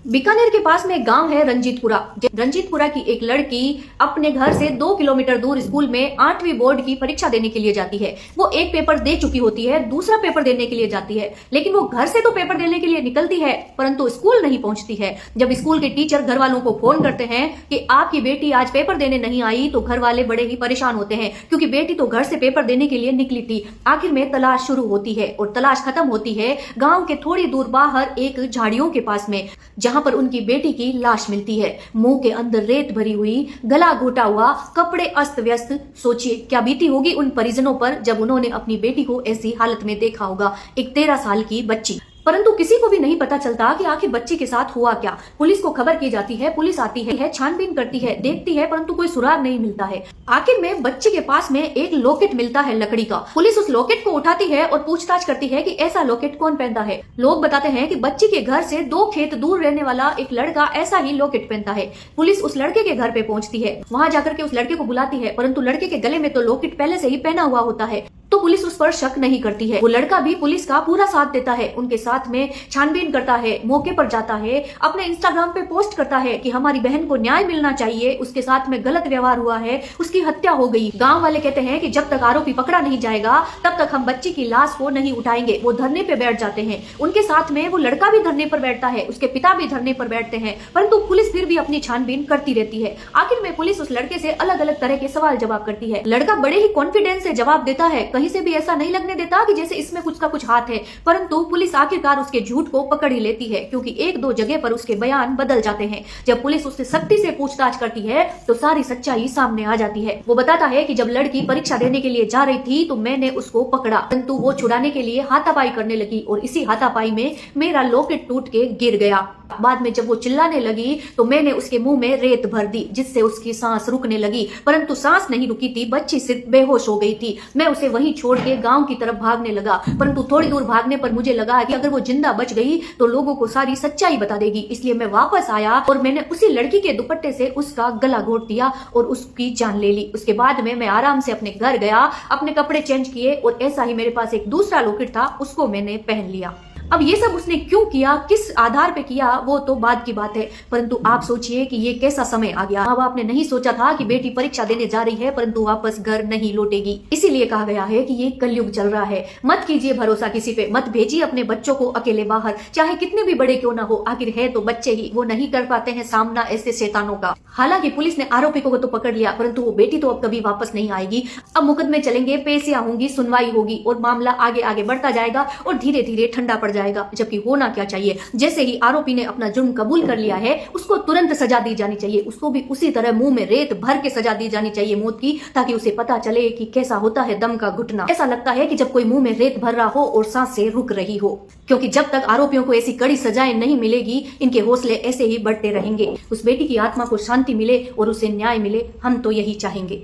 बीकानेर के पास में एक गांव है रंजीतपुरा। रंजीतपुरा की एक लड़की अपने घर से 2 किलोमीटर दूर स्कूल में 8वीं बोर्ड की परीक्षा देने के लिए जाती है। वो एक पेपर दे चुकी होती है, दूसरा पेपर देने के लिए जाती है, लेकिन वो घर से तो पेपर देने के लिए निकलती है परंतु स्कूल नहीं पहुंचती है। जब स्कूल के टीचर घर वालों को फोन करते हैं कि आपकी बेटी आज पेपर देने नहीं आई, तो घर वाले बड़े ही परेशान होते हैं क्योंकि बेटी तो घर से पेपर देने के लिए निकली थी। आखिर में तलाश शुरू होती है और तलाश खत्म होती है गाँव के थोड़ी दूर बाहर एक झाड़ियों के पास में, जहां पर उनकी बेटी की लाश मिलती है। मुंह के अंदर रेत भरी हुई, गला घोटा हुआ, कपड़े अस्त व्यस्त। सोचिए क्या बीती होगी उन परिजनों पर जब उन्होंने अपनी बेटी को ऐसी हालत में देखा होगा, एक 13 साल की बच्ची। परंतु किसी को भी नहीं पता चलता कि आखिर बच्ची के साथ हुआ क्या। पुलिस को खबर की जाती है, पुलिस आती है, छानबीन करती है, देखती है, परंतु कोई सुराग नहीं मिलता है। आखिर में बच्ची के पास में एक लॉकेट मिलता है लकड़ी का। पुलिस उस लॉकेट को उठाती है और पूछताछ करती है कि ऐसा लॉकेट कौन पहनता है। लोग बताते हैं कि बच्ची के घर से 2 खेत दूर रहने वाला एक लड़का ऐसा ही लॉकेट पहनता है। पुलिस उस लड़के के घर पे पहुंचती है, वहां जाकर के उस लड़के को बुलाती है, परंतु लड़के के गले में तो लॉकेट पहले से ही पहना हुआ होता है, तो पुलिस उस पर शक नहीं करती है। वो लड़का भी पुलिस का पूरा साथ देता है, उनके साथ में छानबीन करता है, मौके पर जाता है, अपने इंस्टाग्राम पे पोस्ट करता है कि हमारी बहन को न्याय मिलना चाहिए, उसके साथ में गलत व्यवहार हुआ है, उसकी हत्या हो गई। गांव वाले कहते हैं कि जब तक आरोपी पकड़ा नहीं जाएगा तब तक हम बच्ची की लाश को नहीं उठाएंगे। वो धरने पे बैठ जाते हैं, उनके साथ में वो लड़का भी धरने पर बैठता है, उसके पिता भी धरने पर बैठते हैं, परंतु पुलिस फिर भी अपनी छानबीन करती रहती है। आखिर में पुलिस उस लड़के से अलग अलग तरह के सवाल जवाब करती है। लड़का बड़े ही कॉन्फिडेंस से जवाब देता है, कहीं से भी ऐसा नहीं लगने देता कि जैसे इसमें कुछ का कुछ हाथ है, परंतु पुलिस आखिरकार उसके झूठ को पकड़ ही लेती है क्योंकि 1-2 जगह पर उसके बयान बदल जाते हैं। जब पुलिस उससे सख्ती से पूछताछ करती है तो सारी सच्चाई सामने आ जाती है। वो बताता है कि जब लड़की परीक्षा देने के लिए जा रही थी तो मैंने उसको पकड़ा, परंतु वो छुड़ाने के लिए हाथापाई करने लगी और इसी हाथापाई में मेरा लॉकेट टूट के गिर गया। बाद में जब वो चिल्लाने लगी तो मैंने उसके मुंह में रेत भर दी जिससे उसकी सांस रुकने लगी, परंतु सांस नहीं रुकी थी, बच्ची सिर्फ बेहोश हो गई थी। मैं उसे वहीं छोड़ के गांव की तरफ भागने लगा, परंतु थोड़ी दूर भागने पर मुझे लगा कि अगर वो जिंदा बच गई तो लोगों को सारी सच्चाई बता देगी, इसलिए मैं वापस आया और मैंने उसी लड़की के दुपट्टे से उसका गला घोट दिया और उसकी जान ले ली। उसके बाद में मैं आराम से अपने घर गया, अपने कपड़े चेंज किए और ऐसा ही मेरे पास एक दूसरा लॉकेट था, उसको मैंने पहन लिया। अब ये सब उसने क्यों किया, किस आधार पे किया, वो तो बाद की बात है, परंतु आप सोचिए कि ये कैसा समय आ गया। माँ बाप ने नहीं सोचा था कि बेटी परीक्षा देने जा रही है परंतु वापस घर नहीं लौटेगी। इसीलिए कहा गया है कि ये कलयुग चल रहा है। मत कीजिए भरोसा किसी पे, मत भेजिए अपने बच्चों को अकेले बाहर, चाहे कितने भी बड़े क्यों ना हो, आखिर है तो बच्चे ही, वो नहीं कर पाते हैं सामना ऐसे शैतानों का। हालांकि पुलिस ने आरोपी को तो पकड़ लिया, परंतु वो बेटी तो अब कभी वापस नहीं आएगी। अब मुकदमे चलेंगे, पेशियां होंगी, सुनवाई होगी और मामला आगे आगे बढ़ता जाएगा और धीरे धीरे ठंडा पड़ जाएगा। जबकि होना क्या चाहिए, जैसे ही आरोपी ने अपना जुर्म कबूल कर लिया है उसको तुरंत सजा दी जानी चाहिए, उसको भी उसी तरह मुंह में रेत भर के सजा दी जानी चाहिए मौत की, ताकि उसे पता चले कि कैसा होता है दम का घुटना। ऐसा लगता है कि जब कोई मुंह में रेत भर रहा हो और सांसें रुक रही हो, क्योंकि जब तक आरोपियों को ऐसी कड़ी सजाएं नहीं मिलेगी इनके हौसले ऐसे ही बढ़ते रहेंगे। उस बेटी की आत्मा को शांति मिले और उसे न्याय मिले, हम तो यही चाहेंगे।